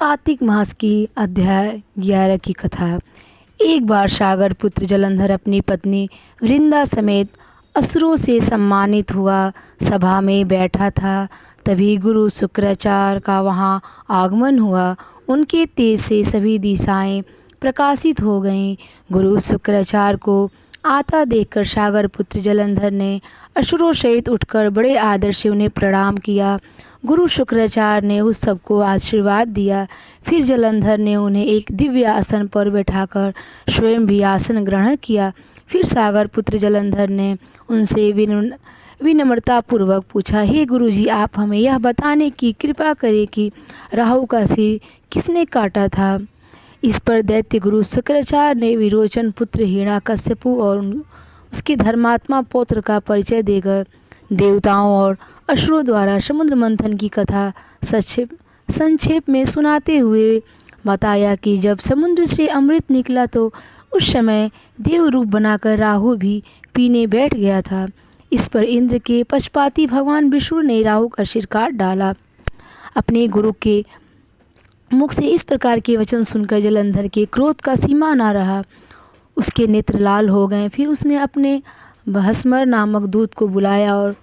कार्तिक मास की अध्याय 11 की कथा। एक बार सागर पुत्र जलंधर अपनी पत्नी वृंदा समेत असुरों से सम्मानित हुआ सभा में बैठा था। तभी गुरु शुक्राचार्य का वहाँ आगमन हुआ। उनके तेज से सभी दिशाएं प्रकाशित हो गईं। गुरु शुक्राचार्य को आता देखकर सागर पुत्र जलंधर ने असुरों सहित उठकर बड़े आदर से उन्हें प्रणाम किया। गुरु शुक्राचार्य ने उस सबको आशीर्वाद दिया। फिर जलंधर ने उन्हें एक दिव्य आसन पर बैठाकर स्वयं भी आसन ग्रहण किया। फिर सागर पुत्र जलंधर ने उनसे विनम्रतापूर्वक पूछा, हे गुरुजी, आप हमें यह बताने की कृपा करें कि राहु का सिर किसने काटा था। इस पर दैत्य गुरु शुक्राचार्य ने विरोचन पुत्र हिरण्याकश्यपु और उसके धर्मात्मा पौत्र का परिचय देकर देवताओं और असुरों द्वारा समुद्र मंथन की कथा संक्षेप में सुनाते हुए बताया कि जब समुद्र से अमृत निकला तो उस समय देव रूप बनाकर राहु भी पीने बैठ गया था। इस पर इंद्र के पक्षपाती भगवान विष्णु ने राहु का सिर काट डाला। अपने गुरु के मुख से इस प्रकार के वचन सुनकर जलंधर के क्रोध का सीमा न रहा। उसके नेत्र लाल हो गए। फिर उसने अपने भस्मर नामक दूत को बुलाया और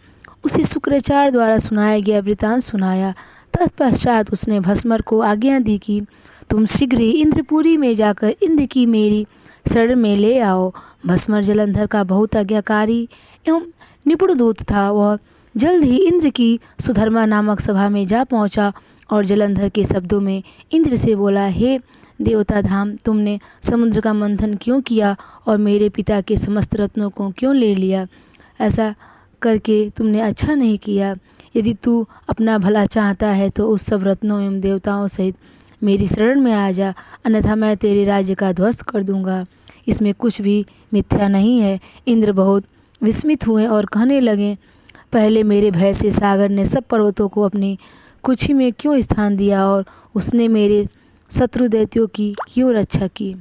उसे शुक्राचार्य द्वारा सुनाया गया वृतांत सुनाया। तत्पश्चात उसने भस्मर को आज्ञा दी कि तुम शीघ्र ही इंद्रपुरी में जाकर इंद्र की मेरी शरण में ले आओ। भस्मर जलंधर का बहुत आज्ञाकारी एवं निपुण दूत था। वह जल्द ही इंद्र की सुधर्मा नामक सभा में जा पहुंचा और जलंधर के शब्दों में इंद्र से बोला, हे देवता धाम, तुमने समुद्र का मंथन क्यों किया और मेरे पिता के समस्त रत्नों को क्यों ले लिया? ऐसा करके तुमने अच्छा नहीं किया। यदि तू अपना भला चाहता है तो उस सब रत्नों एवं देवताओं सहित मेरी शरण में आ जा, अन्यथा मैं तेरे राज्य का ध्वस्त कर दूंगा। इसमें कुछ भी मिथ्या नहीं है। इंद्र बहुत विस्मित हुए और कहने लगे, पहले मेरे भय से सागर ने सब पर्वतों को अपनी कुक्षी में क्यों स्थान दिया और उसने मेरे शत्रु दैत्यों की क्यों रक्षा की?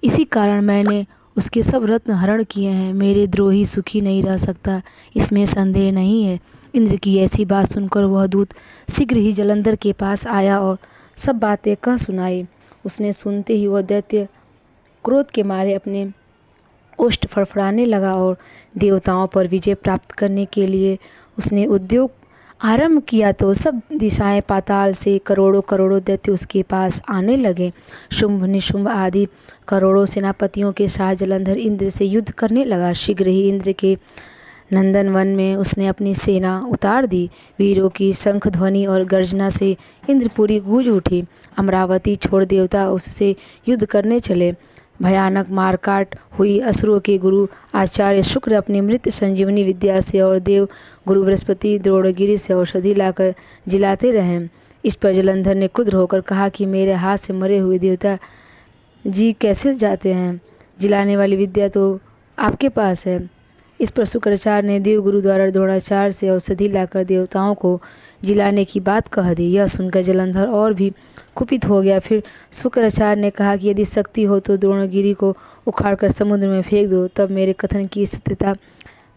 इसी कारण मैंने उसके सब रत्न हरण किए हैं। मेरे द्रोही सुखी नहीं रह सकता, इसमें संदेह नहीं है। इंद्र की ऐसी बात सुनकर वह दूत शीघ्र ही जलंधर के पास आया और सब बातें कह सुनाई। उसने सुनते ही वह दैत्य क्रोध के मारे अपने ओष्ठ फड़फड़ाने लगा और देवताओं पर विजय प्राप्त करने के लिए उसने उद्योग आरंभ किया तो सब दिशाएं पाताल से करोड़ों करोड़ों दैत्य उसके पास आने लगे। शुंभ निशुंभ आदि करोड़ों सेनापतियों के साथ जलंधर इंद्र से युद्ध करने लगा। शीघ्र ही इंद्र के नंदन वन में उसने अपनी सेना उतार दी। वीरों की शंख ध्वनि और गर्जना से इंद्रपुरी गूंज उठी। अमरावती छोड़ देवता उससे युद्ध करने चले। भयानक मारकाट हुई। असुरों के गुरु आचार्य शुक्र अपनी मृत संजीवनी विद्या से और देव गुरु बृहस्पति द्रोणगिरि से औषधि लाकर जिलाते रहे। इस पर जलंधर ने क्रुद्ध होकर कहा कि मेरे हाथ से मरे हुए देवता जी कैसे जाते हैं? जिलाने वाली विद्या तो आपके पास है। इस पर शुक्राचार्य ने देव गुरु द्वारा द्रोणाचार्य से औषधि लाकर देवताओं को जिलाने की बात कह दी। यह सुनकर जलंधर और भी कुपित हो गया। फिर शुक्राचार्य ने कहा कि यदि शक्ति हो तो द्रोणगिरि को उखाड़कर समुद्र में फेंक दो, तब मेरे कथन की सत्यता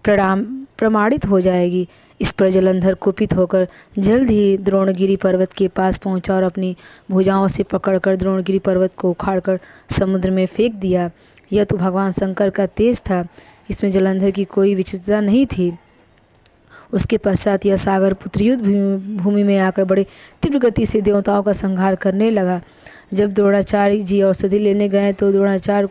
प्रमाणित हो जाएगी। इस पर जलंधर कुपित होकर जल्द ही द्रोणगिरि पर्वत के पास पहुंचा और अपनी भुजाओं से पकड़कर द्रोणगिरि पर्वत को उखाड़कर समुद्र में फेंक दिया। यह तो भगवान शंकर का तेज था, इसमें जलंधर की कोई विचित्रता नहीं थी। उसके पश्चात यह सागर पुत्र युद्ध भूमि में आकर बड़े तीव्र गति से देवताओं का संहार करने लगा। जब द्रोणाचार्य जी औषधि लेने गए तो द्रोणाचल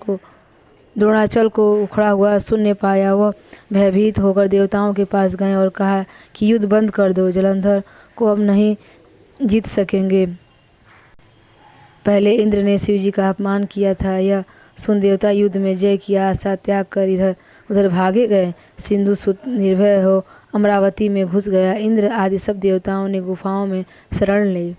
को उखड़ा हुआ सुनने पाया। वह भयभीत होकर देवताओं के पास गए और कहा कि युद्ध बंद कर दो, जलंधर को अब नहीं जीत सकेंगे। पहले इंद्र ने शिव जी का अपमान किया था। यह सुन देवता युद्ध में जय की आशा त्याग कर इधर उधर भागे गए। सिंधु सुत निर्भय हो अमरावती में घुस गया। इंद्र आदि सब देवताओं ने गुफाओं में शरण ली।